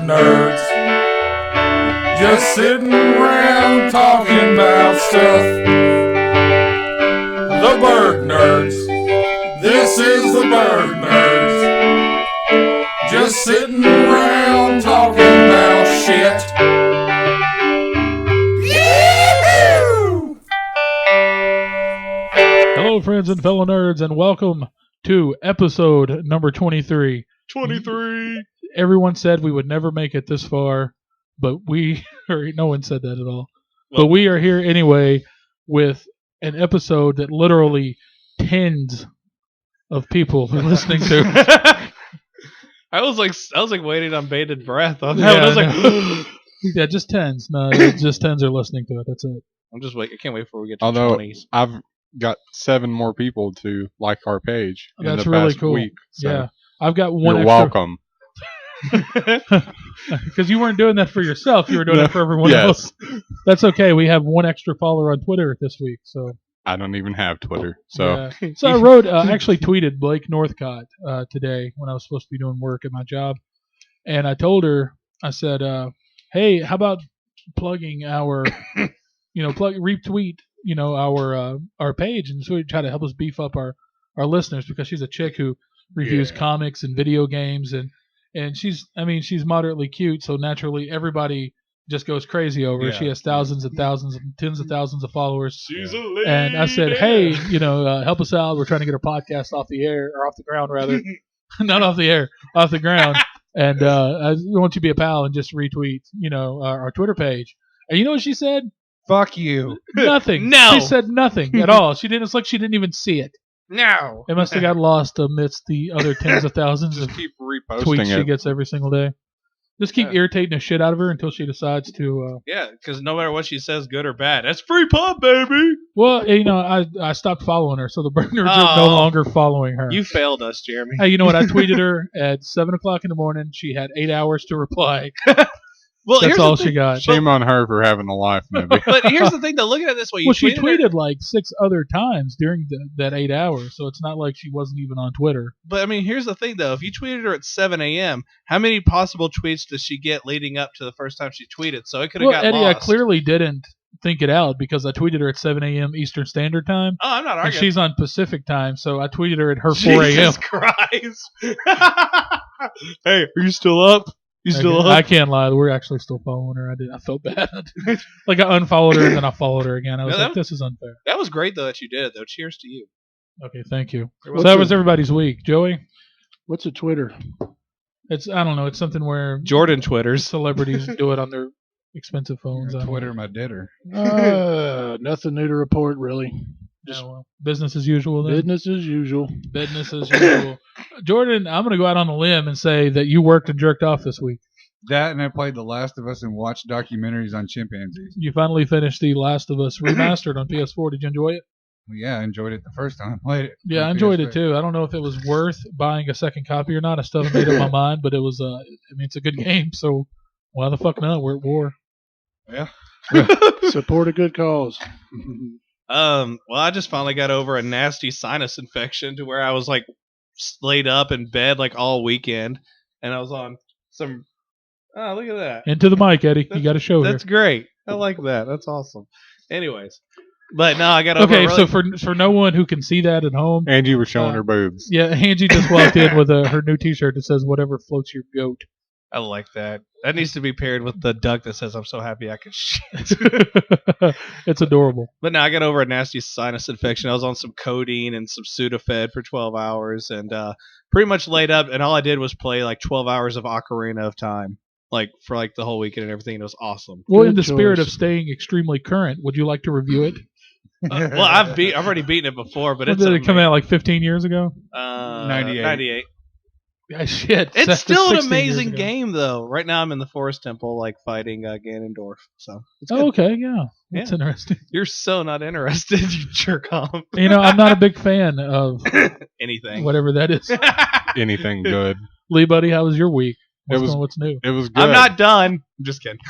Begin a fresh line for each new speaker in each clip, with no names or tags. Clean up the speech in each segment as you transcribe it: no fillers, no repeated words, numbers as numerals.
nerds, just sitting around talking about stuff. The Burg nerds, this is the Burg nerds, just sitting around talking about shit.
Hello, friends and fellow nerds, and welcome to episode number 23.
23.
Everyone said we would never make it this far, but no one said that at all. But we are here anyway with an episode that literally tens of people are listening to.
I was like waiting on bated breath on that.
Yeah,
I was like,
yeah, just tens. No, just tens are listening to it. That's it.
I'm just waiting. I can't wait before we get to
Although
20s.
I've got 7 more people to like our page in
That's
the
really
past
cool.
week. So
Yeah, I've got one.
you're welcome.
Because you weren't doing that for yourself, you were doing it for everyone
Yes.
else. That's okay. We have one extra follower on Twitter this week, so
I don't even have Twitter. So
yeah. So I wrote, actually tweeted Blake Northcott today when I was supposed to be doing work at my job, and I told her, I said, "Hey, how about plugging our, retweet, our page, and so try to help us beef up our listeners, because she's a chick who reviews comics and video games, and she's moderately cute, so naturally everybody just goes crazy over her. She has thousands and thousands and tens of thousands of followers.
She's a lady.
And I said, hey, help us out. We're trying to get our podcast off the air, or off the ground rather, not off the air, off the ground. And I want you to be a pal and just retweet, our Twitter page. And you know what she said?
Fuck you.
Nothing.
No.
She said nothing at all. She didn't. It's like she didn't even see it.
No.
It must have got lost amidst the other tens of thousands of
just keep reposting
tweets she
it.
gets every single day. Just keep irritating the shit out of her until she decides to.
Yeah, because no matter what she says, good or bad, that's free pub, baby.
Well, I stopped following her, so the burners are no longer following her.
You failed us, Jeremy.
Hey, you know what? I tweeted her at 7 o'clock in the morning. She had 8 hours to reply.
Well,
That's all she got.
Shame on her for having a life, maybe.
But here's the thing, though. Look at it this way.
Well, she
her-
tweeted like 6 other times during that 8 hours, so it's not like she wasn't even on Twitter.
But, I mean, here's the thing, though. If you tweeted her at 7 a.m., how many possible tweets does she get leading up to the first time she tweeted? So it could have got
Eddie,
lost.
I clearly didn't think it out because I tweeted her at 7 a.m. Eastern Standard Time.
Oh, I'm not
And
arguing.
she's on Pacific Time, so I tweeted her at her 4 a.m.
Jesus Christ. Hey, are you still up? You still
I
up?
can't lie. We're actually still following her. I felt bad. Like, I unfollowed her and then I followed her again. I was
No,
like, this is unfair.
That was great, though, that you did it, though. Cheers to you.
Okay, thank you. So
What's
that was everybody's week. Joey?
What's a Twitter?
I don't know. It's something where
Jordan Twitters.
celebrities do it on their expensive phones. I don't know.
Twitter my ditter.
Nothing new to report, really.
Yeah, well, business as usual then.
Business as usual.
Business as usual. Jordan, I'm going to go out on a limb and say that you worked and jerked off this week.
That and I played The Last of Us and watched documentaries on chimpanzees.
You finally finished The Last of Us remastered on PS4. Did you enjoy it?
Well, yeah, I enjoyed it the first time I played it.
Yeah, I
on
enjoyed it
PS3.
too. I don't know if it was worth buying a second copy or not. I still haven't made up my mind, but it was. It's a good game. So why the fuck not? We're at war.
Yeah.
Support a good cause.
Well, I just finally got over a nasty sinus infection to where I was, like, laid up in bed, like, all weekend. And I was on some... Oh, look at that.
Into the mic, Eddie. You got to show
That's
here.
great. I like that. That's awesome. Anyways. But no, I got over
Okay,
a
so
really-
for no one who can see that at home,
Angie was showing her boobs.
yeah, Angie just walked in with her new T-shirt that says "Whatever floats your goat."
I like that. That needs to be paired with the duck that says, I'm so happy I can shit.
It's adorable.
But no, I got over a nasty sinus infection. I was on some codeine and some Sudafed for 12 hours and pretty much laid up. And all I did was play like 12 hours of Ocarina of Time, like for like the whole weekend and everything. And it was awesome.
Well,
Good
in the spirit of
choice.
staying extremely current, would you like to review it?
Well, I've already beaten it before, but
When
it's
did it come out? Like 15 years ago?
98.
98.
Yeah, shit.
It's still an
16 years
amazing
ago.
game, though. Right now, I'm in the Forest Temple, like fighting Ganondorf. So it's good.
Oh, okay, yeah. That's
Yeah.
interesting.
You're so not interested, you jerk off.
I'm not a big fan of
Anything.
whatever that is.
Anything good.
Lee, buddy, how was your week? What's new?
It was good.
I'm not done. I'm just kidding.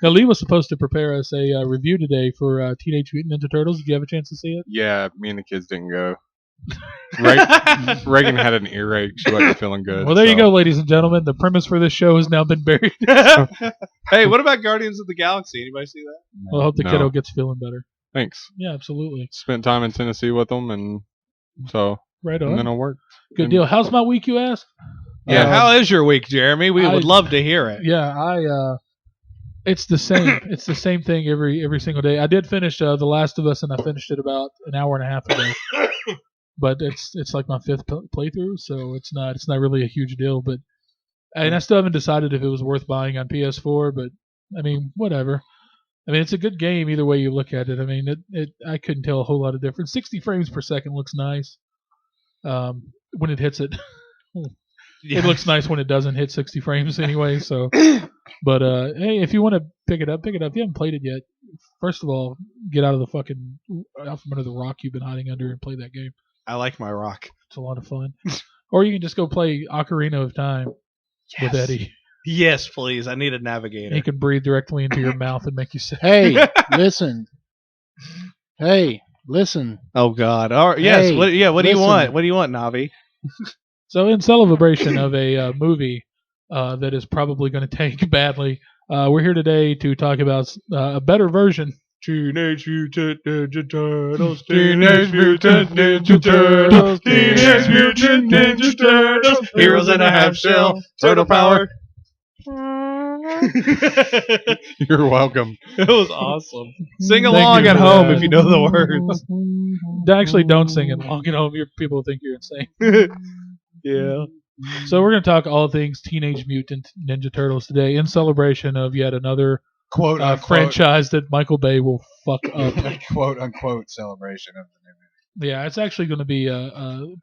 Now, Lee was supposed to prepare us a review today for Teenage Mutant Ninja Turtles. Did you have a chance to see it?
Yeah, me and the kids didn't go. Reagan had an earache. She wasn't feeling good.
Well, there you
so-
go, ladies and gentlemen. The premise for this show has now been buried.
Hey, what about Guardians of the Galaxy? Anybody see that?
Well, I hope the
No.
kiddo gets feeling better.
Thanks.
Yeah, absolutely.
Spent time in Tennessee with them, and so
Right
and then
on.
it'll work.
Good deal. How's my week, you ask?
Yeah,
Uh,
how is your week, Jeremy? We would
I-
love to hear it.
Yeah, it's the same. It's the same thing every single day. I did finish The Last of Us, and I finished it about an hour and a half ago. But it's like my fifth playthrough, so it's not really a huge deal. But and I still haven't decided if it was worth buying on PS4. But I mean, whatever. I mean, it's a good game either way you look at it. I mean, I couldn't tell a whole lot of difference. 60 frames per second looks nice when it hits it. It looks nice when it doesn't hit 60 frames anyway. So, but hey, if you want to pick it up. If you haven't played it yet, first of all, get out from under the rock you've been hiding under and play that game.
I like my rock.
It's a lot of fun. Or you can just go play Ocarina of Time with Eddie.
Yes, please. I need a
And
navigator.
he can breathe directly into your mouth and make you sick.
Hey, listen. Hey, listen.
Oh God. All right. Yes.
Hey,
What do you
listen.
want? What do you want, Navi?
So, in celebration of a movie that is probably going to tank badly, we're here today to talk about a better version. Teenage Mutant Ninja Turtles. Teenage Mutant Ninja Turtles. Teenage Mutant Ninja Turtles.
Heroes in a half shell. Turtle power.
You're welcome.
It was awesome. Sing
Thank
along
you
at
for
home
that.
if you know the words.
Actually, don't sing it long at home. People think you're insane.
Yeah.
So we're going to talk all things Teenage Mutant Ninja Turtles today in celebration of yet another
Quote unquote,
franchise that Michael Bay will fuck up.
quote unquote celebration of the new movie.
Yeah, it's actually going to be a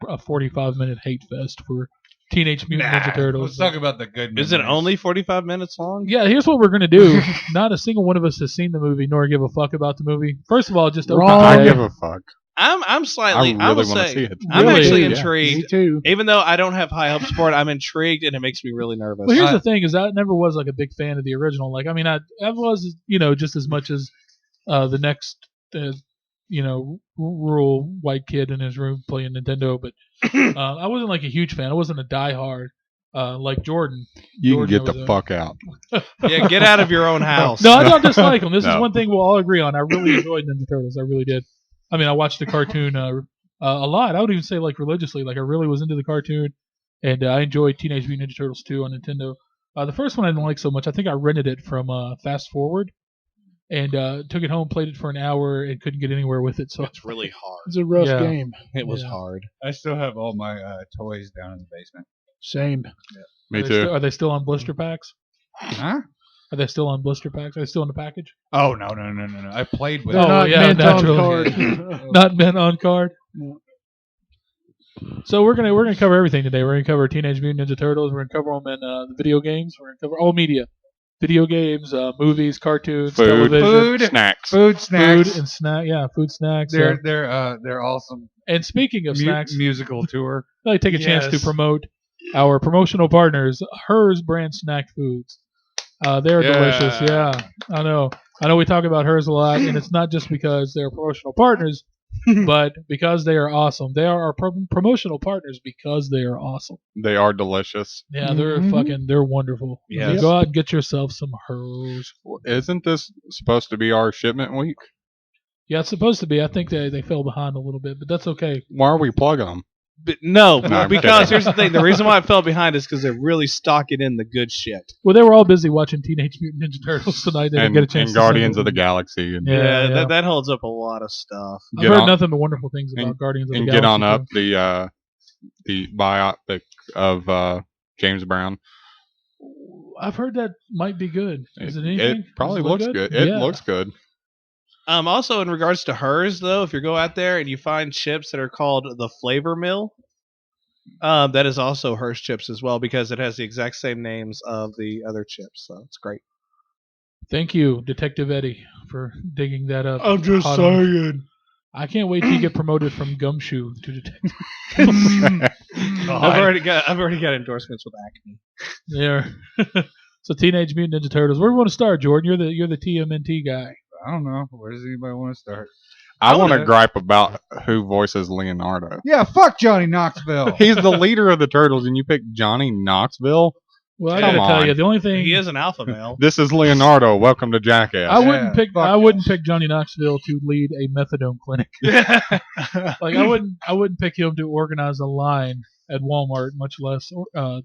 45-minute hate fest for Teenage Mutant Ninja Turtles.
Let's talk about the good.
Is it
memories.
only 45 minutes long?
Yeah, here's what we're going to do. Not a single one of us has seen the movie nor give a fuck about the movie. First of all, just open
Wrong.
I
today.
give a fuck.
I'm slightly.
I really
will
want to
say,
see it.
I'm
Really?
actually
Yeah.
Me
intrigued.
too.
Even though I don't have high hopes for it, I'm intrigued and it makes me really nervous.
Well, here's the thing: is I never was like a big fan of the original. Like, I mean, I was, just as much as the next, rural white kid in his room playing Nintendo. But I wasn't like a huge fan. I wasn't a diehard like Jordan.
You can
Jordan
get the
was a-
fuck out.
Yeah, get out of your own house.
No, I don't dislike them. This is
No.
one thing we'll all agree on. I really enjoyed Ninja Turtles. I really did. I mean, I watched the cartoon a lot. I would even say like religiously. Like I really was into the cartoon, and I enjoyed Teenage Mutant Ninja Turtles 2 on Nintendo. The first one I didn't like so much. I think I rented it from Fast Forward, and took it home, played it for an hour, and couldn't get anywhere with it. So
It's really hard.
It's a rough
Yeah.
game.
It was
Yeah.
hard.
I still have all my toys down in the basement.
Same.
Me
are
too.
are they still on blister packs?
Huh?
Are they still on blister packs? Are they still in the package?
Oh no. I played with.
They're
Oh,
not
yeah,
meant on
naturally.
card.
Not meant on card.
No.
So we're gonna cover everything today. We're gonna cover Teenage Mutant Ninja Turtles. We're gonna cover them in the video games. We're gonna cover all media, video games, movies, cartoons,
Food.
television,
Food,
Snacks.
food, snacks.
food and snack. Yeah, food snacks.
They're awesome.
And speaking of snacks,
Musical tour.
I'd like to take a chance to
Yes.
promote our promotional partners, Hers brand snack foods. They're
Yeah.
delicious. Yeah, I know. We talk about Hers a lot, and it's not just because they're promotional partners, but because they are awesome. They are our promotional partners because they are awesome.
They are delicious.
Yeah, they're
Mhm.
they're wonderful.
Yes.
Go out and get yourself some Hers.
Isn't this supposed to be our shipment week?
Yeah, it's supposed to be. I think they fell behind a little bit, but that's okay.
Why are we plugging them?
But no,
No, I'm
because
kidding.
here's the thing. The reason why it fell behind is because they're really stocking in the good shit.
Well, they were all busy watching Teenage Mutant Ninja Turtles tonight. They didn't
And,
get a chance
and
to
Guardians
see
of the
it.
Galaxy. And,
Yeah.
That holds up a lot of stuff.
I've
Get
heard
on-
nothing but wonderful things about
and-
Guardians of the
and
Galaxy.
get on up
too.
the biopic of James Brown.
I've heard that might be good. Is it anything?
It probably
Does it look
looks good. It
Yeah.
looks good.
Also, in regards to Hers, though, if you go out there and you find chips that are called the Flavor Mill, that is also Hers chips as well because it has the exact same names of the other chips. So it's great.
Thank you, Detective Eddie, for digging that up.
I'm just
Hot on-
saying.
I can't wait till you get promoted from Gumshoe to Detective.
I've already got endorsements with Acme.
There. So Teenage Mutant Ninja Turtles. Where do we want to start, Jordan? You're the TMNT guy.
I don't know. Where does anybody want to start?
I want to
wanna-
gripe about who voices Leonardo.
Yeah, fuck Johnny Knoxville.
He's the leader of the Turtles, and you pick Johnny Knoxville?
Well, I
Come
gotta tell
on.
you, the only thing
He is an alpha male.
This is Leonardo. Welcome to Jackass.
I wouldn't
Yeah,
pick.
fuck
I
yeah.
wouldn't pick Johnny Knoxville to lead a methadone clinic. Like I wouldn't pick him to organize a line at Walmart, much less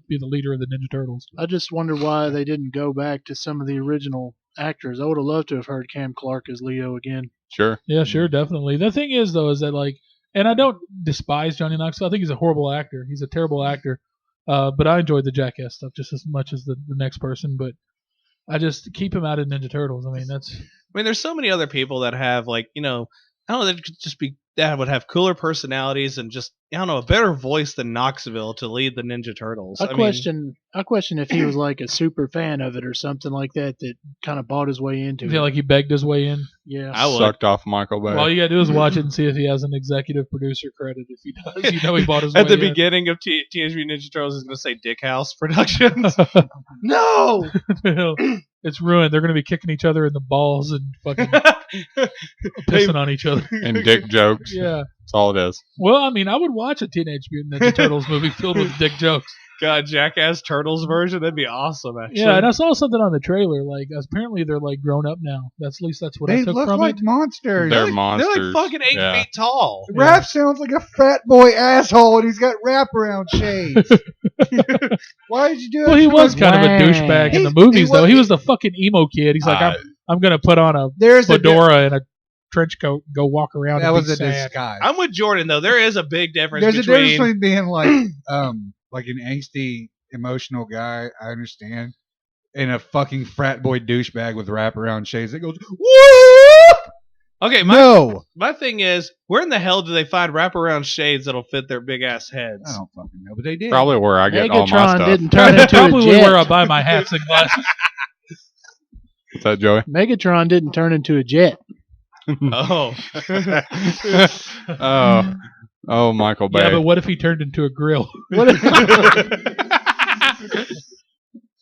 be the leader of the Ninja Turtles.
I just wonder why they didn't go back to some of the original actors. I would have loved to have heard Cam Clark as Leo again.
Sure.
Yeah, sure, definitely. The thing is, though, is that like, and I don't despise Johnny Knoxville. I think he's a horrible actor. He's a terrible actor. But I enjoyed the Jackass stuff just as much as the next person. But I just keep him out of Ninja Turtles. I mean, that's
I mean, there's so many other people that have like, I don't know, that could just be that would have cooler personalities and just I don't know a better voice than Knoxville to lead the Ninja Turtles.
I question if he was like a super fan of it or something like that kind of bought his way into it.
like he begged his way in.
Yeah.
I would.
Sucked off Michael Bay.
All you gotta do is watch it and see if he has an executive producer credit. If he does, he bought his
At
way
the beginning of Teenage Mutant Ninja Turtles is going to say Dick House Productions.
No.
in. It's ruined. They're gonna be kicking each other in the balls and fucking pissing on each other.
and dick jokes.
Yeah.
That's all it is.
Well, I mean, I would watch a Teenage Mutant Ninja Turtles movie filled with dick jokes.
God, Jackass Turtles version, that'd be awesome. Actually,
Yeah, and I saw something on the trailer. Like, apparently they're like grown up now. At least that's what I
They
took
look
from
like
it.
monsters.
They're
They're
monsters.
like fucking 8
Yeah.
feet tall.
Raph sounds like a fat boy asshole, and he's got wraparound shades. Why did you do it?
Well, he was
like,
kind of a
"Wang."
douchebag in the
He
movies, though.
was-
He was the fucking emo kid. He's like, I'm gonna put on a
There's
fedora and a trench coat, and go walk around.
that
and
was
be
a
sad.
disguise.
I'm with Jordan though. There is a big difference
There's a
between.
difference between being like an angsty, emotional guy. I understand, and a fucking frat boy douchebag with wraparound shades that goes woo.
Okay, my thing is, where in the hell do they find wraparound shades that'll fit their big ass heads?
I don't fucking know, but they did.
Probably where I get all my
Megatron
stuff.
didn't turn
That's
into a
probably where I
jet.
buy my hats and glasses.
What's that, Joey?
Megatron didn't turn into a jet.
Oh,
Oh, Michael Bay.
Yeah, but what if he turned into a grill?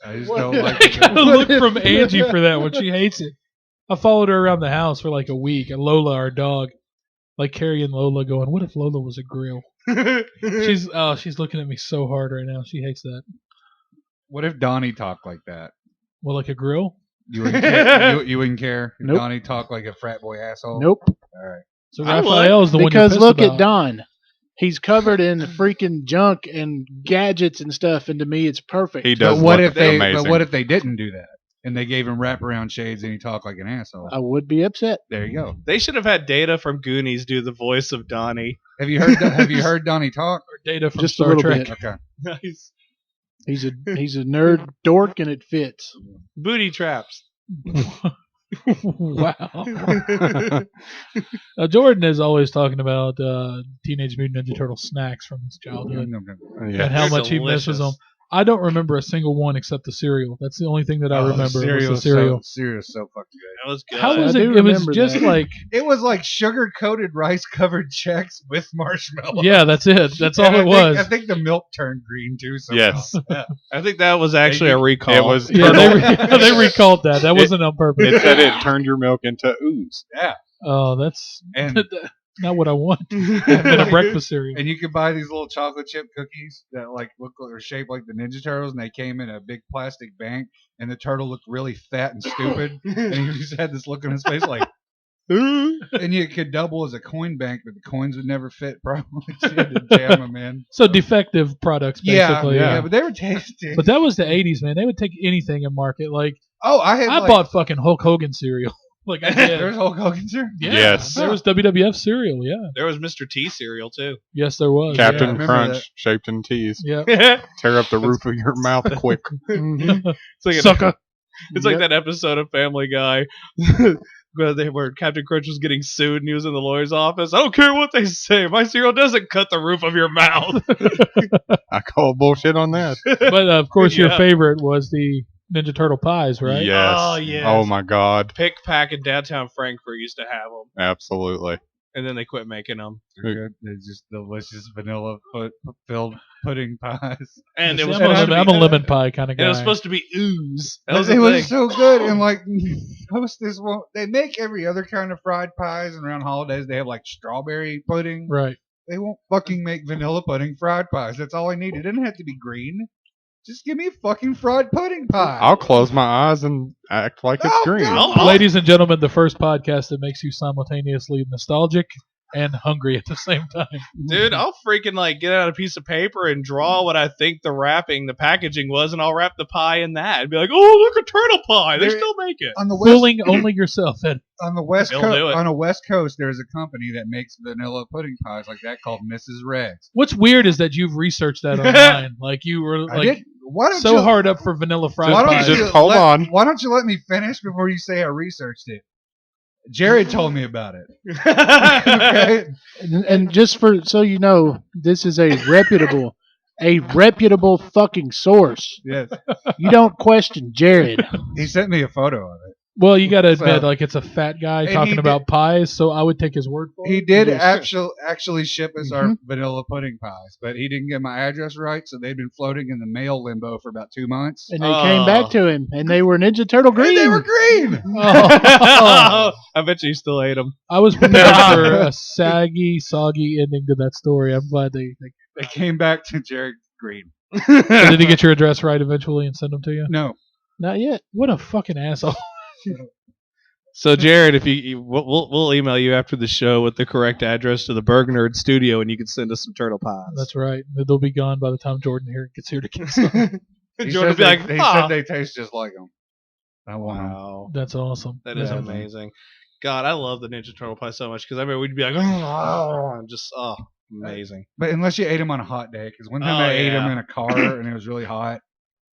I just
What?
don't
I
like
got a
it.
look from Angie for that one. She hates it. I followed her around the house for like a week, and Lola, our dog, like Carrie and Lola, going, "What if Lola was a grill?" She's looking at me so hard right now. She hates that.
What if Donnie talked like that?
Well, like a grill?
You wouldn't care. You wouldn't care if
Nope.
Donnie talked like a frat boy asshole.
Nope.
All right.
So
I would.
Raphael is the one you
Because
pissed
look
about.
at Don. He's covered in freaking junk and gadgets and stuff, and to me, it's perfect.
He does
But what
look
if they?
amazing.
But what if they didn't do that and they gave him wraparound shades and he talked like an asshole?
I would be upset.
There you go.
they should have had Data from Goonies do the voice of Donnie.
Have you heard? Have you heard Donnie talk?
Or Data from
Just a
Star
little
Trek.
bit.
Okay.
Nice
He's a nerd dork, and it fits.
booty traps.
Wow. Jordan is always talking about Teenage Mutant Ninja Turtle snacks from his childhood
Yeah.
and how
They're
much he misses
delicious.
them. I don't remember a single one except the cereal. That's the only thing that I remember was the
Cereal's
cereal.
Cereal's so fucking good.
That was good.
How was
I
it?
do
It was
remember
just
that.
like,
It was like sugar coated rice covered checks with marshmallow.
yeah, that's it. That's
And
all it was.
I think the milk turned green too. Somehow.
Yes.
I think that was actually a recall.
It was.
Yeah, they recalled that. That wasn't on purpose.
It said it turned your milk into ooze.
Oh, that's
And
not what I want in a breakfast cereal.
and you could buy these little chocolate chip cookies that like look or shaped like the Ninja Turtles, and they came in a big plastic bank, and the turtle looked really fat and stupid, and he just had this look on his face like, and you could double as a coin bank, but the coins would never fit properly. So you had to jam them in.
So defective products, basically.
yeah, but they were tasty.
But that was the 80s, man. They would take anything and market. Like,
I had
I bought fucking Hulk Hogan cereal. Like, I did.
There's Hulk Hogan cereal.
Yeah,
Yes.
There was WWF cereal, yeah.
There was Mr. T cereal too.
Yes, there was.
Captain
remember
Crunch,
that.
shaped in teas.
Yeah.
Tear up the roof of your mouth quick.
Mhm.
It's like
Sucker.
It's like
Yep.
that episode of Family Guy where Captain Crunch was getting sued and he was in the lawyer's office. I don't care what they say. My cereal doesn't cut the roof of your mouth.
I call bullshit on that.
But, of course, your
Yeah.
favorite was the Ninja Turtle pies, right?
Yes.
Oh, yes.
Oh my God.
Pick Pack in downtown Frankfurt used to have them.
Absolutely.
and then they quit making them.
They're good. They're just delicious vanilla filled pudding pies.
And it
See,
was
I'm,
supposed to
I'm
be,
a lemon pie kind of guy.
and it was supposed to be ooze. That
But
was
it
the
was
thing.
so good, and like Hostess won't. They make every other kind of fried pies, and around holidays they have like strawberry pudding.
Right.
They won't fucking make vanilla pudding fried pies. That's all I need. It doesn't have to be green. Just give me a fucking fried pudding pie.
I'll close my eyes and act like it's
Oh,
green.
God.
Ladies and gentlemen, the first podcast that makes you simultaneously nostalgic and hungry at the same time.
Dude, I'll freaking like get out a piece of paper and draw what I think the packaging was, and I'll wrap the pie in that and be like, "Oh, look, a turtle pie! They
There-
still make it."
on the west,
Fooling only yourself. Ed.
on the west
They'll do
coast,
it.
on a west coast, there's a company that makes vanilla pudding pies like that called Mrs. Rex.
What's weird is that you've researched that online. Like you were
I
like
did. Why don't
so
you,
hard up for vanilla fried
Why don't
pies.
you
Just hold on.
Why don't you let me finish before you say I researched it? Jared told me about it. Okay.
And just so you know, this is a reputable fucking source.
Yes.
You don't question Jared.
He sent me a photo of it.
Well, you got to admit,
So-
like it's a fat guy
And
talking
he
about pies, so I would take his word for
He
it.
did
Yes.
actually ship us our vanilla pudding pies, but he didn't get my address right, so they'd been floating in the mail limbo for about 2 months.
And they came back to him, and they were Ninja Turtle green.
And they were green.
Oh.
I bet you still ate them.
I was prepared for a soggy ending to that story. I'm glad they
They came back to Jared green.
so did he get your address right eventually and send them to you?
No.
Not yet.
What a fucking asshole.
So Jared, if we'll email you after the show with the correct address to the Burg Nerd Studio, and you can send us some turtle pies.
That's right. They'll be gone by the time Jordan gets here to get some.
He
Jordan will
said
be like,
he
"Ah."
said they taste just like them. I want 'em.
Wow,
That's awesome.
that is
Yeah.
amazing. God, I love the Ninja Turtle pie so much because I mean we'd be like, oh, just amazing.
But unless you ate them on a hot day, because one time
Oh,
I ate
yeah.
them in a car and it was really hot,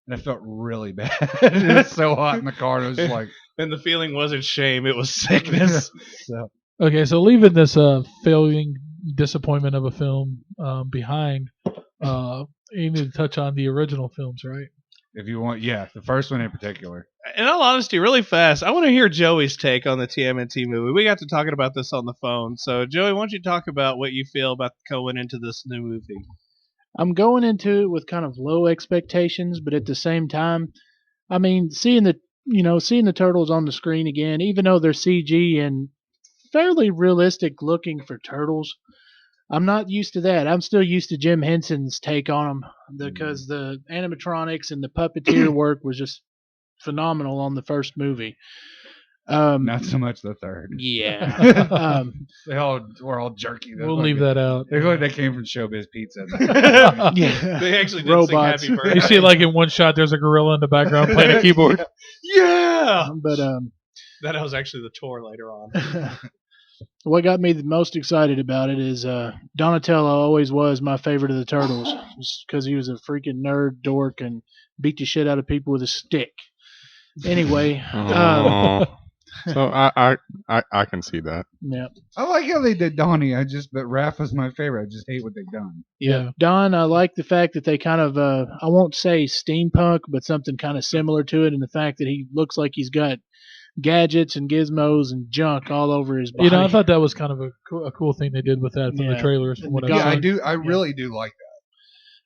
and I felt really bad. It was so hot in the car, and it was just like,
And the feeling wasn't shame; it was sickness.
so.
Okay, so leaving this failing disappointment of a film behind, you need to touch on the original films, right?
If you want, yeah, the first one in particular.
In all honesty, really fast, I want to hear Joey's take on the TMNT movie. We got to talking about this on the phone, so Joey, why don't you talk about what you feel about going into this new movie?
I'm going into it with kind of low expectations, but at the same time, I mean, seeing the turtles on the screen again, even though they're CG and fairly realistic looking for turtles, I'm not used to that. I'm still used to Jim Henson's take on them because the animatronics and the puppeteer work was just phenomenal on the first movie.
Not so much the third.
Yeah.
They all were all jerky. They
We'll
look
leave
like-
that out.
They look like they came from Showbiz Pizza.
Yeah.
They actually did
Robots.
sing Happy
You
Birthday.
see, like in one shot, there's a gorilla in the background playing a keyboard.
Yeah!
But
That was actually the tour later on.
what got me the most excited about it is Donatello always was my favorite of the turtles because he was a freaking nerd dork and beat the shit out of people with a stick. Anyway,
Oh. So I can see that.
yeah.
I like how they did Donnie. But Raph was my favorite. I just hate what they've done.
Yeah.
Don, I like the fact that they kind of, I won't say steampunk, but something kind of similar to it in the fact that he looks like he's got gadgets and gizmos and junk all over his body.
You know, I thought that was kind of a cool thing they did with that from the
Yeah.
trailers. From
And
what
the
I've
Yeah, I
seen.
do. I really do like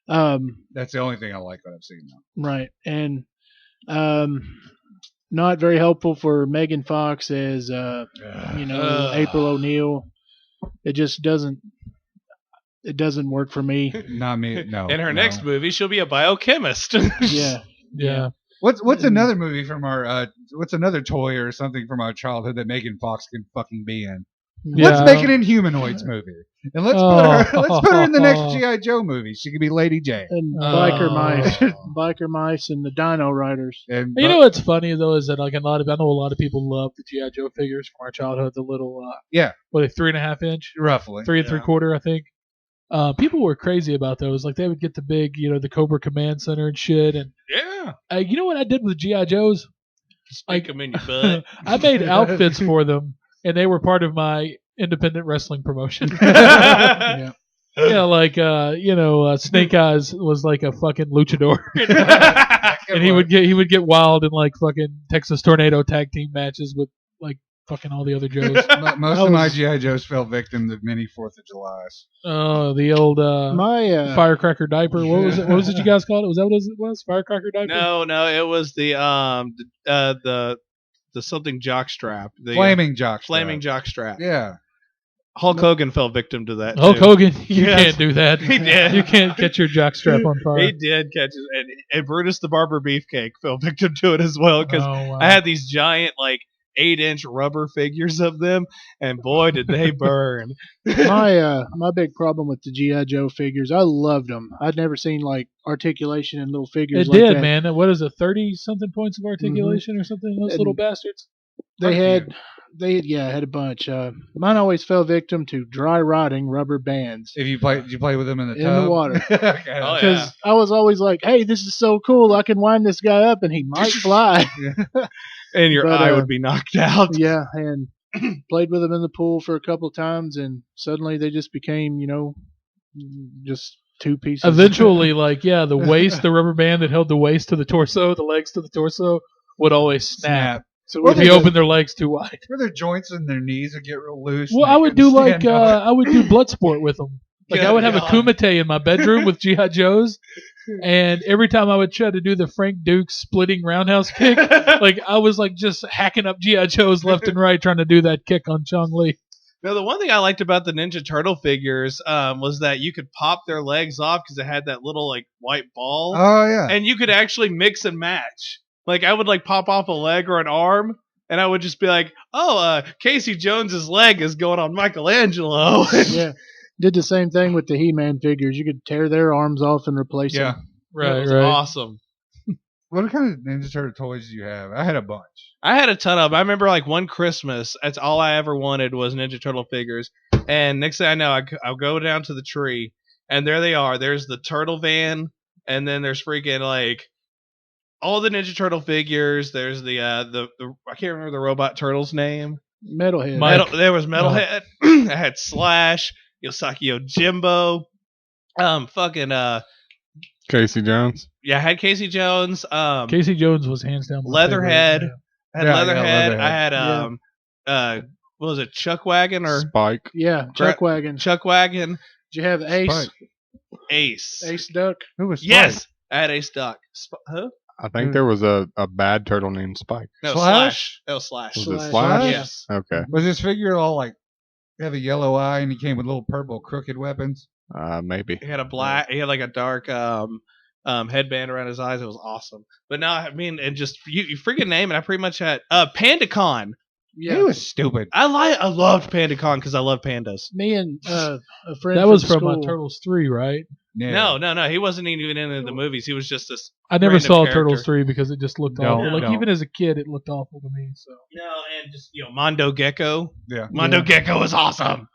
that.
Um,
That's the only thing I like that I've seen now.
right. And not very helpful for Megan Fox as, April O'Neil. It just doesn't work for me.
Not me. No.
In her
no.
next movie, she'll be a biochemist.
Yeah.
Yeah.
What's another movie from our? What's another toy or something from our childhood that Megan Fox can fucking be in?
Yeah.
Let's make an Inhumanoids movie, and let's put her in the next GI Joe movie. She could be Lady J.
And
Oh.
biker mice, and the Dino Riders.
And
You know what's funny though is that like I know a lot of people love the GI Joe figures from our childhood. The little
Yeah.
what are they 3.5 inch,
roughly
3 3/4, I think. People were crazy about those. Like they would get the big, the Cobra Command Center and shit. And
yeah.
you know what I did with GI Joes?
Stick them in your butt.
I made outfits for them, and they were part of my independent wrestling promotion.
Yeah.
Yeah, like Snake Eyes was like a fucking luchador, and he would get wild in like fucking Texas Tornado tag team matches with like fucking all the other Joes.
Most
I
of my
was-
GI Joes fell victim to many 4th of Julys.
Oh, the old
My
firecracker diaper. What was it? What was it you guys called it? Was that what it was? Firecracker diaper?
No, it was the something jockstrap. The
Flaming jock.
flaming jockstrap.
Yeah.
Hulk Hogan fell victim to that.
Hulk
too.
Hogan, you
Yes.
can't do that.
He did.
You can't get your jockstrap on fire.
He did catch it, and Brutus the Barber Beefcake fell victim to it as well because
Oh, wow.
I had these giant 8-inch rubber figures of them, and boy did they burn.
my big problem with the GI Joe figures, I loved them. I'd never seen like articulation and little figures.
It
like
did,
that.
man. What is it? 30-something points of articulation or something? Those
And
little bastards.
They had a bunch. Mine always fell victim to dry rotting rubber bands
Did you play with them in the
in
tub?
the water.
Okay.
Oh,
Because
yeah.
I was always like, "Hey, this is so cool! I can wind this guy up, and he might fly."
And your
But,
eye would be knocked out.
Yeah, and played with them in the pool for a couple of times, and suddenly they just became, just two pieces.
Eventually, the waist, the rubber band that held the waist to the torso, the legs to the torso, would always snap.
So
Well,
If you opened their legs too wide.
Where their joints and their knees would get real loose.
Well,
and
I
they
would do
couldn't stand up.
I would do blood sport with them. Like I would have a kumite in my bedroom with GI Joes, and every time I would try to do the Frank Dukes splitting roundhouse kick, I was just hacking up GI Joes left and right trying to do that kick on Chong Li.
Now, the one thing I liked about the Ninja Turtle figures was that you could pop their legs off because it had that little white ball,
Oh yeah.
and you could actually mix and match. I would pop off a leg or an arm, and I would just be like, "Oh, Casey Jones's leg is going on Michelangelo."
Yeah, did the same thing with the He-Man figures. You could tear their arms off and replace
Yeah.
them.
It was awesome.
What kind of Ninja Turtle toys do you have? I had a bunch.
I had a ton of them. I remember one Christmas, that's all I ever wanted was Ninja Turtle figures. And next thing I know, I'll go down to the tree, and there they are. There's the turtle van, and then there's freaking all the Ninja Turtle figures. There's the I can't remember the robot turtle's name.
Metalhead.
Mike.
There was Metalhead. I had Slash, Yosaki Yojimbo,
Casey Jones.
yeah, I had Casey Jones.
Casey Jones was hands down my
Leatherhead.
favorite.
I had
Yeah,
Leatherhead.
Leatherhead.
I had what was it, Chuck Wagon or
Spike.
Yeah, Chuck Wagon.
Chuck Wagon?
Did you have Ace?
Spike.
Ace.
Ace Duck?
Who was Spike?
Yes, I had Ace Duck. Who?
I think there was a bad turtle named Spike.
No,
Slash?
Slash. That was Slash.
Was
Slash.
it Slash?
Yes.
Okay.
Was his figure all have a yellow eye and he came with little purple crooked weapons?
Maybe.
He had a dark headband around his eyes. It was awesome. But now, I mean, and just you freaking name it. I pretty much had PandaCon.
Yeah.
He was stupid.
I loved PandaCon because I love pandas.
Me and a friend
That was from
school.
Turtles 3, right?
Yeah.
No. He wasn't even in the movies. He was just this.
I never
Random
saw
character.
Turtles 3 because it just looked
No,
awful.
no.
Even as a kid, it looked awful to me. So
No, and just Mondo Gecko.
Yeah.
Mondo Gecko was awesome.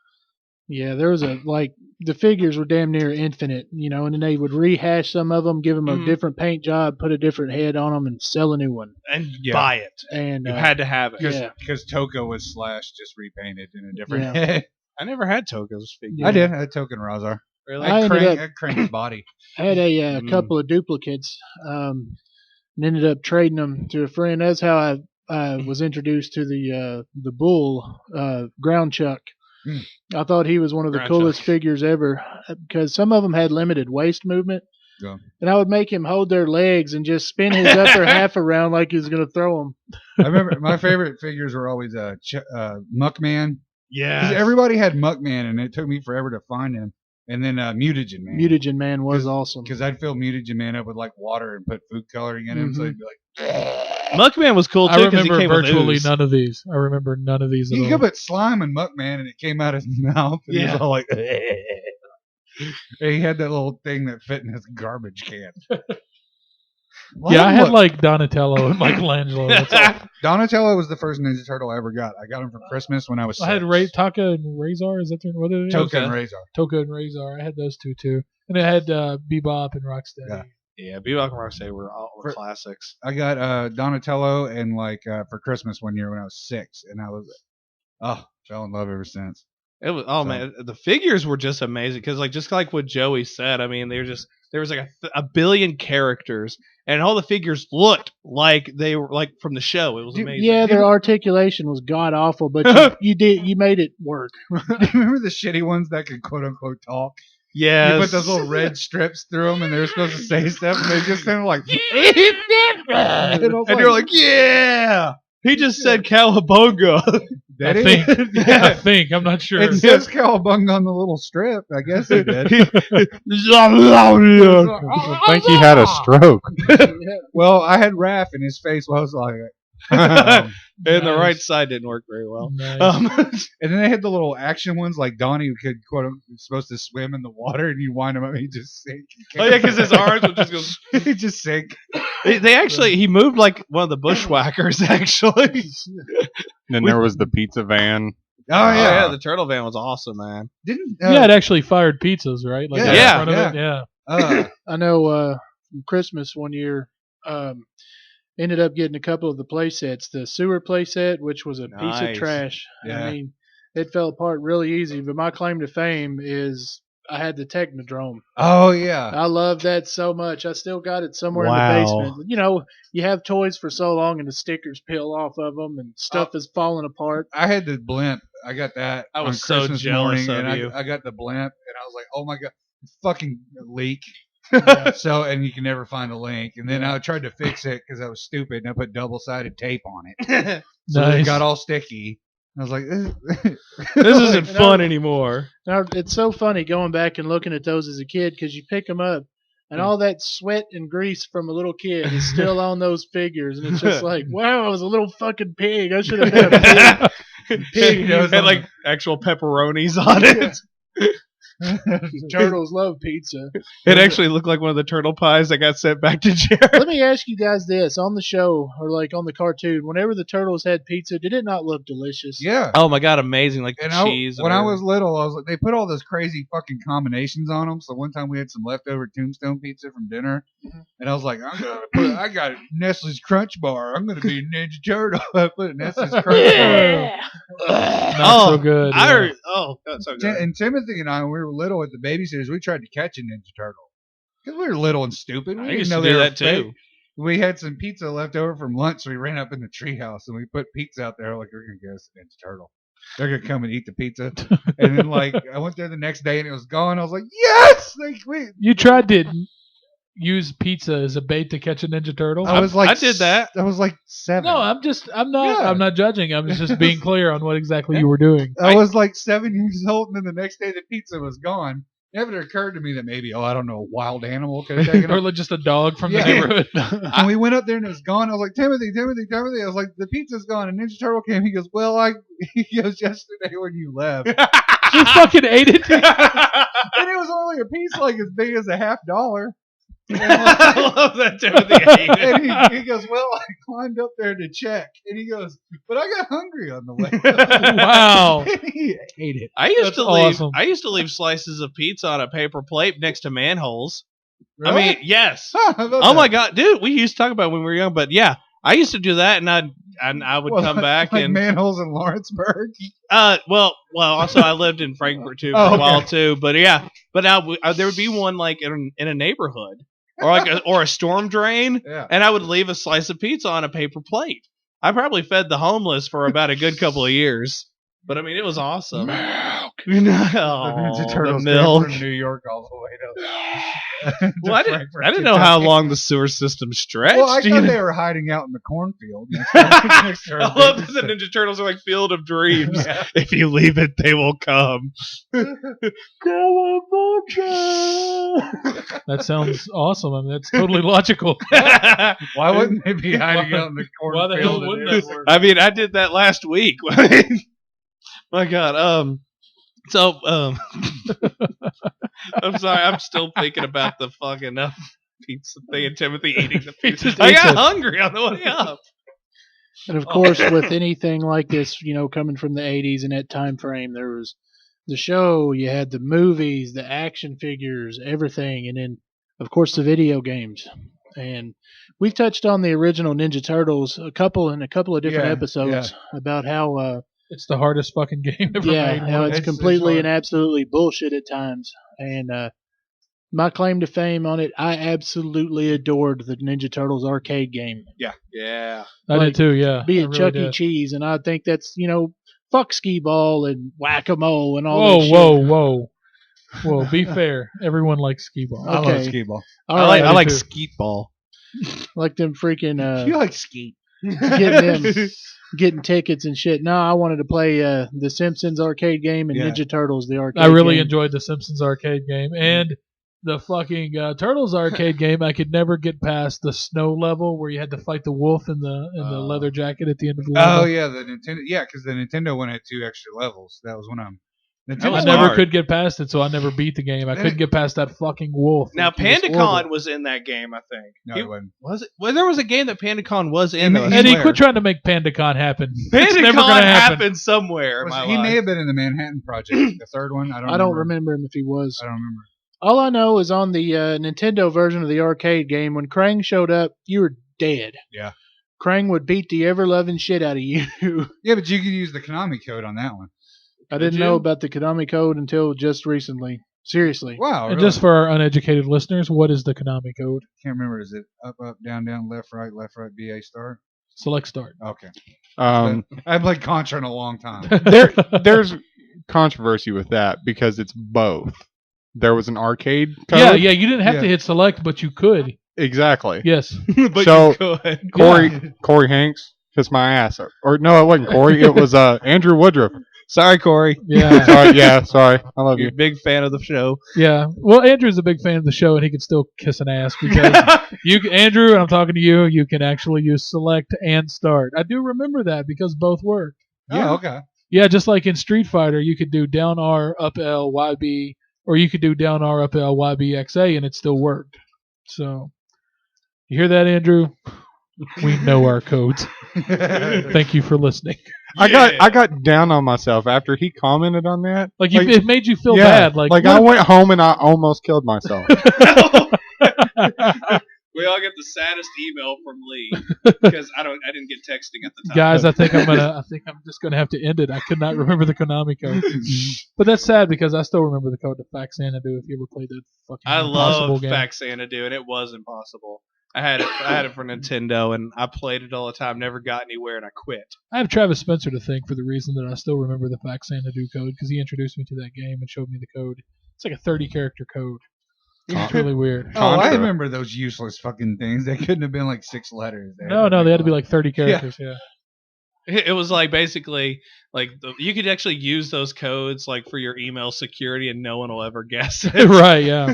Yeah, there was the figures were damn near infinite, and then they would rehash some of them, give them a
Mhm.
different paint job, put a different head on them, and sell a new one.
And
Yeah.
buy it.
And
You had to have it.
yeah.
Because Toko was Slash just repainted in a different
Yeah.
head.
I never had Toko's figure.
I did. I had Token Razar.
Really?
I ended up-
I cranked his body.
I had a
Mm.
couple of duplicates, and ended up trading them to a friend. That's how I was introduced to the bull, Ground Chuck.
Hmm.
I thought he was one of the
Ground
coolest
Chuck.
figures ever because some of them had limited waist movement.
Yeah.
And I would make him hold their legs and just spin his upper half around like he was going to throw them.
I remember my favorite figures were always Muckman.
Yeah.
'Cause everybody had Muckman, and it took me forever to find him. And then Mutagen Man.
Mutagen Man was awesome.
Because I'd fill Mutagen Man up with water and put food coloring in him, so
Mhm.
he'd be like,
Muckman was cool too
I
because he
remember
came with
virtually
ooze.
none of these. I remember none of these at
you
all.
could put slime in Muckman, and it came out his mouth, and he
Yeah.
was all like, and he had that little thing that fit in his garbage can.
Yeah, I had Donatello and Michelangelo. That's all.
Donatello was the first Ninja Turtle I ever got. I got him for Christmas when I was
I had
six.
Taka and Razor. Is that their what are they?
Toka
Toka.
and Razor.
Toka and Razor. I had those two too, and I had Bebop and Rocksteady.
Yeah.
Yeah, Bebop and Rocksteady were
For-
classics.
I got Donatello and for Christmas one year when I was 6, and I was fell in love ever since.
It was
So-
man, the figures were just amazing because just like what Joey said, I mean they there was like a billion characters, and all the figures looked like they were like from the show. It was amazing.
Yeah, their articulation was god awful, but you made it work.
Do you remember the shitty ones that could quote unquote talk?
Yes.
You put those little red strips through them, and they're supposed to say stuff, and they just sound like.
and you're like, yeah. He just said cowabunga.
Did
I
he?
think. I'm not sure.
It says cowabunga on the little strip. I guess it did.
I think he had a stroke.
Well, I had Raph, and his face was like.
And the
Nice.
right side didn't work very well.
Nice.
And then they had the little action ones, like Donnie, who could quote supposed to swim in the water, and you wind him up, and he just sink.
Oh yeah, because his arms would just go.
he just sink.
They actually he moved like one of the bushwhackers actually.
Then there was the pizza van.
Oh
yeah,
yeah,
the turtle van was awesome, man.
didn't
You had actually fired pizzas, right? Like
Yeah,
out in
yeah,
front of it? Yeah.
I know from Christmas one year, ended up getting a couple of the Playsets. The sewer playset, which was a piece of
Nice.
trash.
Yeah.
I mean, it fell apart really easy, but my claim to fame is I had the Technodrome.
Oh yeah.
I love that so much. I still got it somewhere
Wow.
in the basement. You know, you have toys for so long and the stickers peel off of them and stuff is falling apart.
I had the blimp. I got that.
I was
on
so
Christmas
jealous
morning,
of
and
you.
I got the blimp, and I was like, oh my god, fucking leak.
Yeah.
So, and you can never find a link. And then I tried to fix it because I was stupid, and I put double-sided tape on it. So it
Nice.
got all sticky. I was like,
This isn't fun anymore.
Now, it's so funny going back and looking at those as a kid because you pick them up and all that sweat and grease from a little kid is still on those figures. And it's just like, wow, I was a little fucking pig. I should have been a pig.
It had like actual pepperonis on it.
Turtles love pizza.
It actually looked like one of the turtle pies that got sent back to Jared.
Let me ask you guys this. On the show, or like on the cartoon, whenever the turtles had pizza, did it not look delicious?
yeah.
Oh my god, amazing! Like
And
the cheese.
when I was little, I was like, they put all those crazy fucking combinations on them. So one time we had some leftover Tombstone pizza from dinner, and I was like, I got Nestle's Crunch Bar. I'm gonna be a Ninja Turtle. I put Nestle's Crunch Bar.
Not so good. yeah.
That's so good.
And Timothy and I, when we were little at the babysitters, we tried to catch a Ninja Turtle because we were little and stupid. We
I
didn't
used
know
to
they
do
were
that too.
fake. We had some pizza left over from lunch, so we ran up in the treehouse and we put pizza out there. Like, we're gonna get us a Ninja Turtle. They're gonna come and eat the pizza. And then, like, I went there the next day and it was gone. I was like, yes! Like, wait.
You tried to use pizza as a bait to catch a Ninja Turtle?
I was like,
I did that.
I was like 7.
No,
Yeah.
I'm not judging. I'm just being clear on what exactly you were doing.
I was like 7 years old, and then the next day the pizza was gone. It never occurred to me that maybe, I don't know, a wild animal could have taken
Or
it.
like just a dog from
Yeah.
the neighborhood.
And we went up there and it was gone. I was like, Timothy. I was like, the pizza's gone. And Ninja Turtle came. He goes, he goes, yesterday when you left.
She fucking ate it.
And it was only a piece like as big as a $50.
I love that Timothy ate it.
And he goes, I climbed up there to check. And he goes, but I got hungry on the way.
Wow.
And he ate it.
I used
That's
to
awesome.
leave slices of pizza on a paper plate next to manholes.
Really?
I mean, yes.
Huh, how about
Oh
that?
my god, dude, we used to talk about it when we were young, but yeah, I used to do that, and I would come back
like
and
manholes in Lawrenceburg.
well, also I lived in Frankfurt too for
Oh,
a while
okay.
too, but yeah, but now there would be one like in a neighborhood or like or a storm drain,
Yeah.
and I would leave a slice of pizza on a paper plate. I probably fed the homeless for about a good couple of years, but I mean it was awesome.
The Ninja
Oh,
Turtles
the
came
milk.
from New York all the way to.
Well, I didn't know how long the sewer system stretched.
Well, I
you
thought
know?
they were hiding out in the cornfield.
I love that the Ninja Turtles are like Field of Dreams.
Yeah.
If you leave it, they will come.
That sounds awesome. I mean, that's totally logical.
Why wouldn't they be hiding out in the
Why the hell
cornfield?
wouldn't
and
that work?
I mean, I did that last week. My God. So, I'm sorry. I'm still thinking about the fucking pizza thing and Timothy eating the pizza. I got hungry on the way up.
And of course, with anything like this, coming from the 80s and that time frame, there was the show, you had the movies, the action figures, everything, and then, of course, the video games. And we've touched on the original Ninja Turtles a couple of different
Yeah,
episodes about how
It's the hardest fucking game ever made.
how it's
It's
completely
hard.
and absolutely bullshit at times. And my claim to fame on it, I absolutely adored the Ninja Turtles arcade game.
Yeah.
I
Like,
did too. Yeah,
Be
I
it
really
Chuck E.
did.
Cheese, and I think that's fuck skee ball and whack a mole and all
Whoa,
that shit.
whoa. Well, be fair. Everyone likes skee ball.
I love
Okay.
skee ball.
All
I
right,
like
too.
skeet ball.
like them freaking
You like skeet?
getting tickets and shit. No, I wanted to play the Simpsons arcade game and
Yeah.
Ninja Turtles the arcade.
I really
game.
enjoyed the Simpsons arcade game and the fucking Turtles arcade game. I could never get past the snow level where you had to fight the wolf in the leather jacket at the end of the level.
Oh yeah, the Nintendo. Yeah, because the Nintendo one had 2 extra levels. That was one of them.
That
I
was
never
hard.
could get past it, so I never beat the game. I couldn't get past that fucking wolf.
Now,
It was
PandaCon
horrible.
was in that game, I think.
No, it wasn't.
Was it? Well, there was a game that PandaCon was in.
He-
though, I
Eddie,
swear.
quit trying to make PandaCon happen. It's never
PandaCon
gonna happen.
happened somewhere in
Was-
my
he
life.
may have been in the Manhattan Project, the third one.
I don't remember him if he was.
I don't remember.
All I know is on the Nintendo version of the arcade game, when Krang showed up, you were dead.
Yeah.
Krang would beat the ever-loving shit out of you.
Yeah, but you could use the Konami code on that one.
I didn't know about the Konami code until just recently. Seriously.
Wow.
And
Really?
just for our uneducated listeners, what is the Konami code?
Can't remember. Is it up, up, down, down, left, right, BA, start?
Select start.
Okay.
Um,
I've played Contra in a long time.
there's controversy with that because it's both. There was an arcade code.
Yeah. You didn't have
Yeah.
to hit select, but you could.
Exactly.
Yes.
But
So-
you could.
Corey Hanks kissed my ass. Or no, it wasn't Corey. It was Andrew Woodruff.
Sorry, Corey.
Yeah.
Sorry. I love
You're
you.
a big fan of the show.
Yeah. Well, Andrew's a big fan of the show, and he can still kiss an ass because Andrew, and I'm talking to you. You can actually use select and start. I do remember that because both worked.
Yeah. Oh, okay.
Yeah, just like in Street Fighter, you could do down R, up L, YB, or you could do down R, up L, YB, XA, and it still worked. So, you hear that, Andrew? We know our codes. Thank you for listening.
I got down on myself after he commented on that.
Like, it made you feel bad. Like
I went home and I almost killed myself.
We all get the saddest email from Lee because I didn't get texting at the time.
Guys, I think I'm just gonna have to end it. I could not remember the Konami code, but that's sad because I still remember the code to Fax Xanadu. If you ever played that fucking
I
impossible
love
game.
Fax Xanadu, and it was impossible. I had it for Nintendo, and I played it all the time. Never got anywhere, and I quit.
I have Travis Spencer to thank for the reason that I still remember the Fax Xanadu code because he introduced me to that game and showed me the code. It's like a 30-character code. It's really weird.
Oh, I
Contra.
remember those useless fucking things. They couldn't have been like 6 letters.
No, they had to be like 30 characters. Yeah.
It was like basically like you could actually use those codes like for your email security, and no one will ever guess it.
Right. Yeah.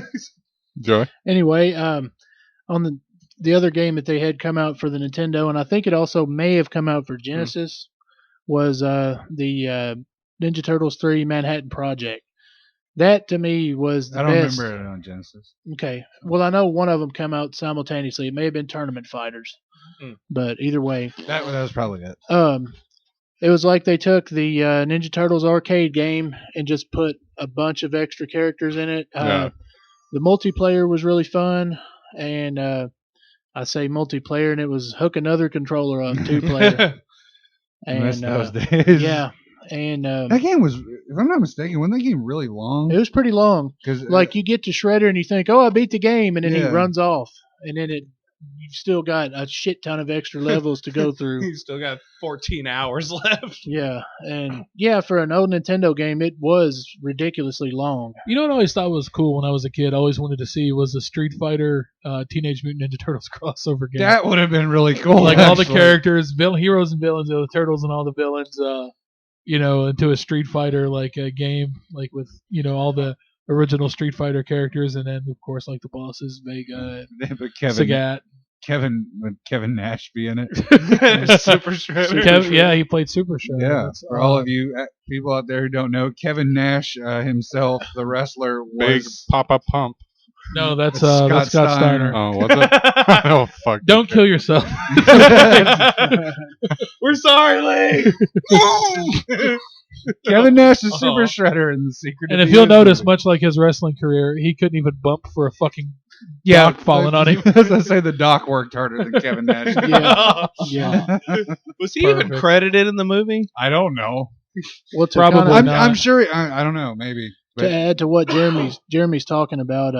Joy.
Anyway, on the other game that they had come out for the Nintendo, and I think it also may have come out for Genesis, was the Ninja Turtles 3 Manhattan Project. That to me was the
I don't
best.
remember it on Genesis.
Okay, well I know one of them come out simultaneously. It may have been Tournament Fighters, but either way,
That was probably it.
it was like they took the Ninja Turtles arcade game and just put a bunch of extra characters in it.
Yeah.
The multiplayer was really fun, and I say multiplayer, and it was hook another controller up, 2-player.
I miss
And
those days.
yeah, and
That game was, if I'm not mistaken, wasn't that game really long?
it was pretty long.
Because
Like you get to Shredder and you think, "Oh, I beat the game," and then he
Yeah.
runs off, and then you've still got a shit ton of extra levels to go through.
You still got 14 hours left.
Yeah, and yeah, for an old Nintendo game, it was ridiculously long.
You know what I always thought was cool when I was a kid? I always wanted to see was the Street Fighter Teenage Mutant Ninja Turtles crossover game.
that would have been really cool.
Like all the
actually.
characters, heroes and villains, the turtles and all the villains, into a Street Fighter like a game, like with all the original Street Fighter characters, and then of course like the bosses, Vega,
But
Sagat.
Kevin Nash be in it.
Super Shredder.
Yeah, he played Super Shredder.
Yeah,
That's,
for all of you people out there who don't know, Kevin Nash himself, the wrestler,
Big
was
Papa Pump.
No, that's
Scott
Scott Steiner.
Oh, was it? Oh, fuck.
Don't kill yourself.
We're sorry, Lee.
Kevin Nash is Super
Oh.
Shredder in the Secret.
And
of
if
the
you'll
Ooze
notice,
movie.
much like his wrestling career, he couldn't even bump for a fucking
yeah,
dock falling on him.
As I say, the doc worked harder than Kevin Nash. did.
Yeah.
Was he even
Perfect.
credited in the movie?
I don't know.
Well, to
Probably
kinda-
I'm
not.
sure. I don't know. Maybe.
to add to what Jeremy's talking about,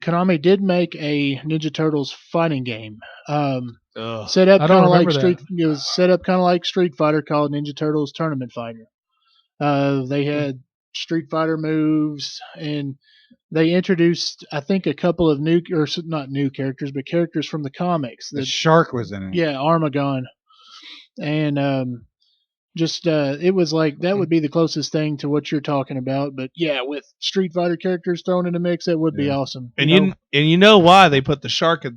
Konami did make a Ninja Turtles fighting game.
Ugh.
Set up
I don't
kind of like
remember that.
It was set up kind of like Street Fighter, called Ninja Turtles Tournament Fighter. They had Street Fighter moves, and they introduced, I think, a couple of not new characters, but characters from the comics.
The shark was in it.
Yeah, Armagon, and it was like that would be the closest thing to what you're talking about. But yeah, with Street Fighter characters thrown in the mix, that would be awesome.
And you know why they put the shark in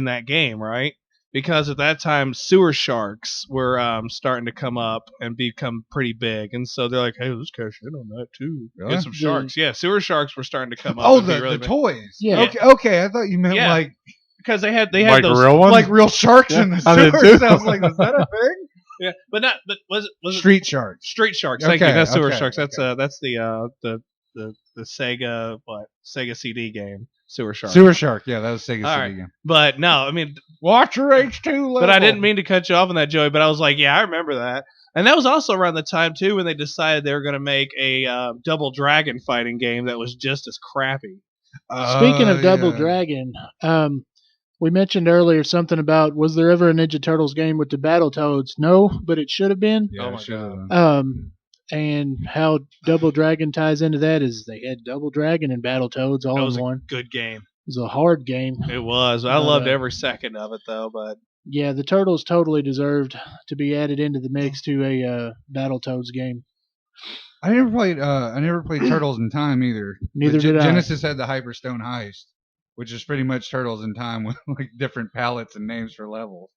that game, right? Because at that time sewer sharks were starting to come up and become pretty big, and so they're like, "Hey, let's cash in on that too.
Really?
Get some sharks." Yeah, sewer sharks were starting to come up.
Oh,
and be really
the
big.
toys.
Yeah.
Okay. I thought you meant
Yeah.
like
because they had
Like
those
real ones?
like real sharks in the
I did
sewer.
too.
Sounds like, is that a thing?
Yeah, but was it
Street sharks.
street sharks? Thank you.
Okay,
Not sewer
okay,
sharks. That's
okay.
that's the Sega CD game. Sewer sharks.
Sewer shark. Yeah, that was Sega
All
CD
right.
game.
But no, I mean,
Watch your H2 level.
but I didn't mean to cut you off on that, Joey. But I was like, yeah, I remember that. And that was also around the time too when they decided they were going to make a Double Dragon fighting game that was just as crappy.
Speaking of Double
yeah.
Dragon, we mentioned earlier something about, was there ever a Ninja Turtles game with the Battletoads? No, but it should have been.
Yeah,
Oh my
sure.
And how Double Dragon ties into that is they had Double Dragon and Battletoads all
That was
in
a
one.
good game.
It was a hard game.
It was. I loved every second of it though. But
Yeah, the Turtles totally deserved to be added into the mix to a Battletoads game.
I never played Turtles in Time either.
Neither
The
did I.
Genesis had the Hyperstone Heist, which is pretty much Turtles in Time with like different palettes and names for levels.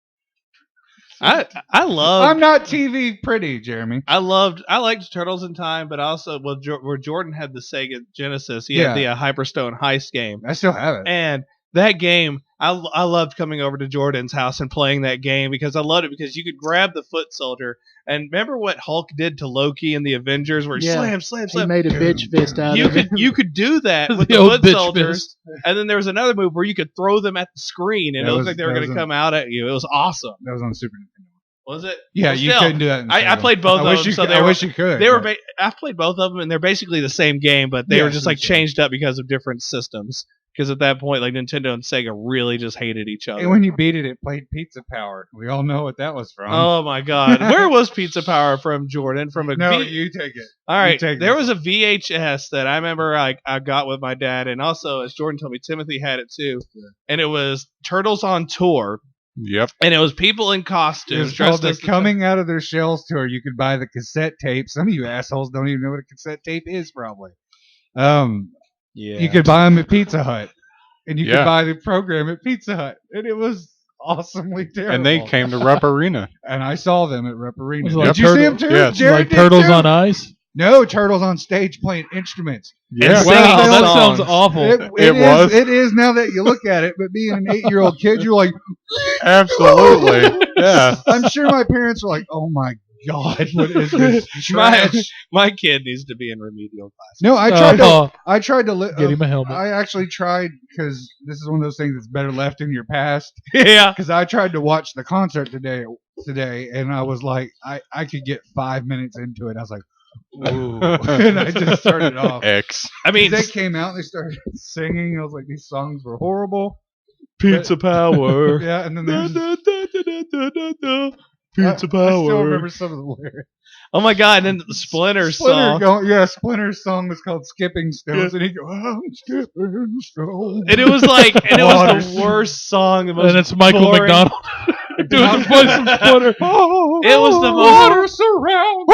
I love.
I'm not TV pretty, Jeremy.
I liked Turtles in Time, but also where Jordan had the Sega Genesis, he had the Hyperstone Heist game,
I still have it.
and that game I loved coming over to Jordan's house and playing that game because I loved it because you could grab the foot soldier and remember what Hulk did to Loki in the Avengers where he
Yeah.
slam.
He made a bitch fist out
You
of it.
you could do that with
The
the
old
foot
bitch
soldiers,
fist.
and then there was another move where you could throw them at the screen and
That
it looked
was-
like they were
that
going to
was
come out at you. It was awesome.
That was on Super Nintendo.
Was it?
Yeah,
Well,
you
still,
couldn't do that. In
I
Sega.
played both
I
of
wish
them,
You
so
could,
they
I
were-
wish you could.
They were.
but-
I've played both of them, and they're basically the same game, but they were
Yes,
just like
that's
changed up because of different systems. Because at that point, like Nintendo and Sega really just hated each other.
And when you beat it, it played Pizza Power. We all know what that was from.
Oh my God, where was Pizza Power from, Jordan? From a
no,
V-
you take it.
All right,
take
there
this.
was a VHS that I remember I got with my dad, and also as Jordan told me, Timothy had it too, and it was Turtles on Tour,
Yep.
and it was people in
It
costumes
was called
dressed
the
as the
Coming Out of Their Shells tour. You could buy the cassette tape. Some of you assholes don't even know what a cassette tape is, probably.
Yeah.
You could buy them at Pizza Hut, and you
Yeah.
could buy the program at Pizza Hut, and it was awesomely terrible.
And they came to Rep Arena.
and I saw them at Rep Arena.
Was it like
Did you see them
Turtle-
too?
yes.
Jared
Like
did
Turtles
too?
on Ice?
No, Turtles on stage playing instruments.
Yeah.
singing
Wow, that
songs.
sounds awful.
It was.
It is now that you look at it. But being an 8-year-old kid, you're like,
Absolutely. Yeah.
I'm sure my parents were like, "Oh my God, what is this
my,
trash?"
my kid needs to be in remedial class.
No, I tried to.
Get him a helmet.
I actually tried because this is one of those things that's better left in your past.
Yeah.
Because I tried to watch the concert today, and I was like, I could get 5 minutes into it. I was like, ooh, and I just turned it off.
X.
I mean,
They came out, and they started singing. I was like, these songs were horrible.
Pizza Power.
Yeah, and then there's
Pizza
I
Power.
still remember some of the lyrics.
Oh my God! And then the Splinter song.
Splinter's song was called "Skipping Stones," and he go, "I'm skipping stones."
And it was like, and it was the worst song. The most
And it's Michael
boring-
McDonald doing the voice from Splinter.
It was the
water
most.
surrounds.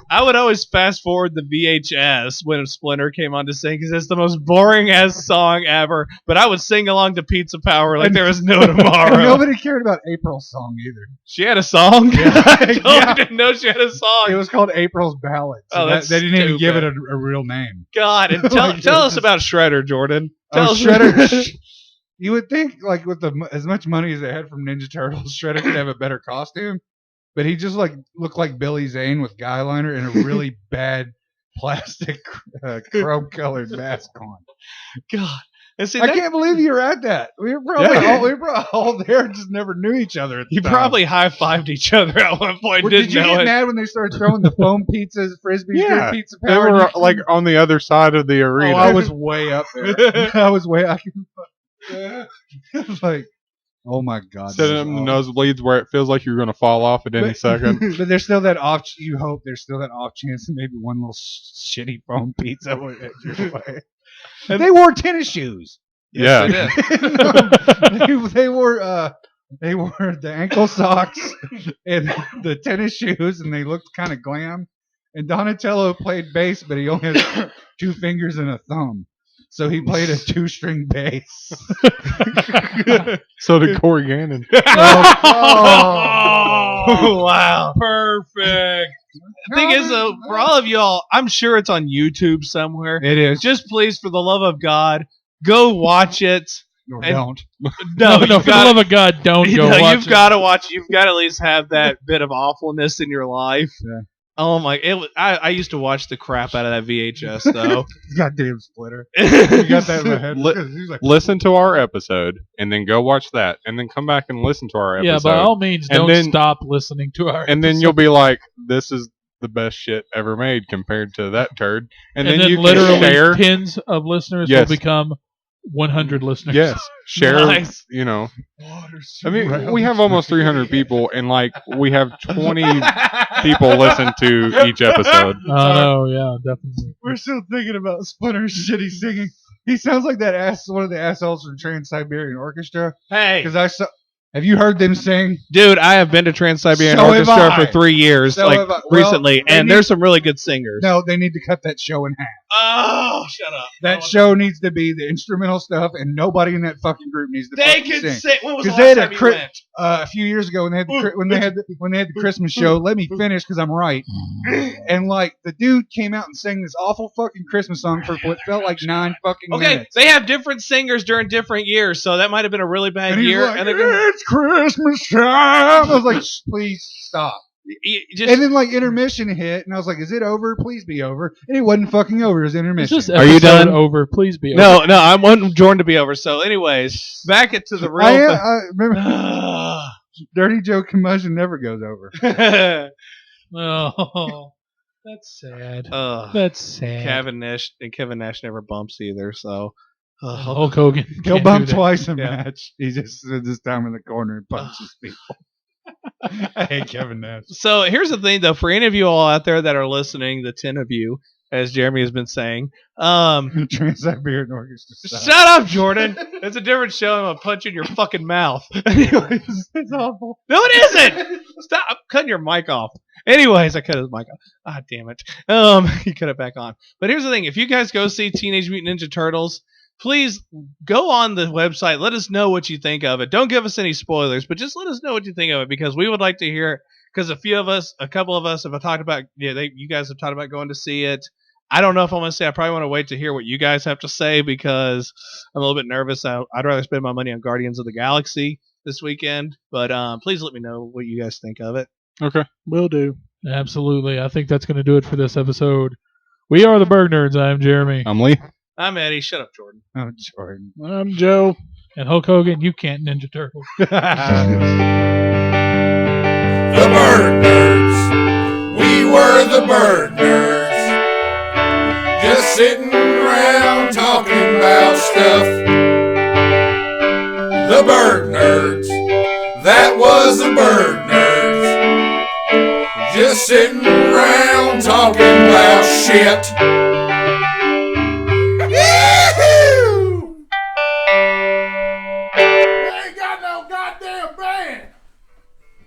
I would always fast forward the VHS when Splinter came on to sing because it's the most boring ass song ever. But I would sing along to Pizza Power like there was no tomorrow.
Nobody cared about April's song either.
She had a song.
Yeah.
I
Yeah.
didn't know she had a song.
It was called April's Ballad. So
Oh, that's
they didn't even give it
stupid.
a real name.
God, and tell us about Shredder, Jordan. Tell us
Shredder. You would think, like, with as much money as they had from Ninja Turtles, Shredder could have a better costume, but he just looked like Billy Zane with guy liner and a really bad plastic chrome colored mask on.
God. And see,
I can't believe you were at that. We were probably all there, just never knew each other. At the
you
time.
probably high-fived each other at one point.
Did you
know
get
it.
mad when they started throwing the foam pizzas, frisbees,
Yeah,
through pizza
they
power?
were like on the other side of the
Oh,
arena.
I was way up there. I was way. I was like, oh my god.
Sitting
that
in
was
the nosebleeds where it feels like you're going to fall off at any second.
But there's still that off. You hope there's still that off chance that maybe one little shitty foam pizza would hit your way. And they wore tennis shoes.
Yeah.
They wore the ankle socks and the tennis shoes, and they looked kind of glam. And Donatello played bass, but he only has 2 fingers and a thumb, so he played a 2-string bass.
So did Corey Gannon.
Oh, wow. Perfect. The thing is, though, for all of y'all, I'm sure it's on YouTube somewhere.
It is.
Just please, for the love of God, go watch it.
Or
and-
don't.
No, for the love of God, don't go watch
You've got to watch it. You've got to at least have that bit of awfulness in your life.
Yeah.
Oh my! I used to watch the crap out of that VHS though.
Goddamn splitter. You got that in my head.
Li-
He's like,
Listen to our episode and then go watch that and then come back and listen to our episode.
Yeah, by all means,
And
don't
then-
stop listening to our.
and then you'll be like, this is the best shit ever made compared to that turd. And then you
literally
can share.
tens of listeners
Yes.
will become 100 listeners.
Yes, share.
Nice.
You know, I mean, we have almost 300 people, and like we have 20 people listen to each episode.
Oh no, yeah, definitely.
we're still thinking about Splinter's shitty singing. He sounds like one of the assholes from Trans-Siberian Orchestra.
Hey,
Because have you heard them sing?
dude, I have been to Trans-Siberian
So have
Orchestra
I.
for 3 years,
So have I. Well,
recently,
they
and
need-
there's some really good singers.
No, they need to cut that show in half.
Oh, shut up!
That show needs to be the instrumental stuff, and nobody in that fucking group needs to
They
fucking
can
sing.
sing. When was the
'Cause they
last
had a
time you
cri-
went?
A few years ago when they had the Christmas show, let me finish because I'm right. And like the dude came out and sang this awful fucking Christmas song for what felt like 9 fucking
Okay,
minutes.
they have different singers during different years, so that might have been a really bad
And he's
year.
like,
and they're gonna,
it's Christmas time. I was like, please stop.
you just,
And then like intermission hit, and I was like, is it over? Please be over. And it wasn't fucking over. It was
Is
intermission.
this
Are you
episode
done?
over? Please be over.
no, I want Jordan to be over. So, anyways, back to the real
I remember Dirty Joe Curmudgeon never goes over.
thing.
Oh, that's sad.
Ugh.
That's sad.
Kevin Nash never bumps either. So,
Hulk Hogan.
He'll
can't
bump
do that.
twice a
Yeah.
match. He just sits this time in the corner and punches people. I hate Kevin Nash.
So here's the thing, though, for any of you all out there that are listening, the 10 of you, as Jeremy has been saying,
Trans-Siberian Orchestra. sucks.
shut up, Jordan. It's a different show. I'm gonna punch you in your fucking mouth. Anyways,
It's awful.
no, it isn't. Stop. I'm cutting your mic off. Anyways, I cut his mic off. Ah, damn it. He cut it back on. But here's the thing: if you guys go see Teenage Mutant Ninja Turtles, please go on the website. Let us know what you think of it. Don't give us any spoilers, but just let us know what you think of it because we would like to hear it. Because a couple of us have talked about, you guys have talked about going to see it. I don't know if I'm going to say. I probably want to wait to hear what you guys have to say because I'm a little bit nervous. I'd rather spend my money on Guardians of the Galaxy this weekend. But please let me know what you guys think of it.
Okay.
Will do. Absolutely. I think that's going to do it for this episode. We are the Burg Nerds. I am Jeremy.
I'm Lee.
I'm Eddie. Shut up, Jordan.
Oh, Jordan.
I'm Joe. And Hulk Hogan, you can't Ninja Turtle.
The Burg Nerds. We were the Burg Nerds. Just sitting around talking about stuff. The Burg Nerds. That was the Burg Nerds. Just sitting around talking about shit.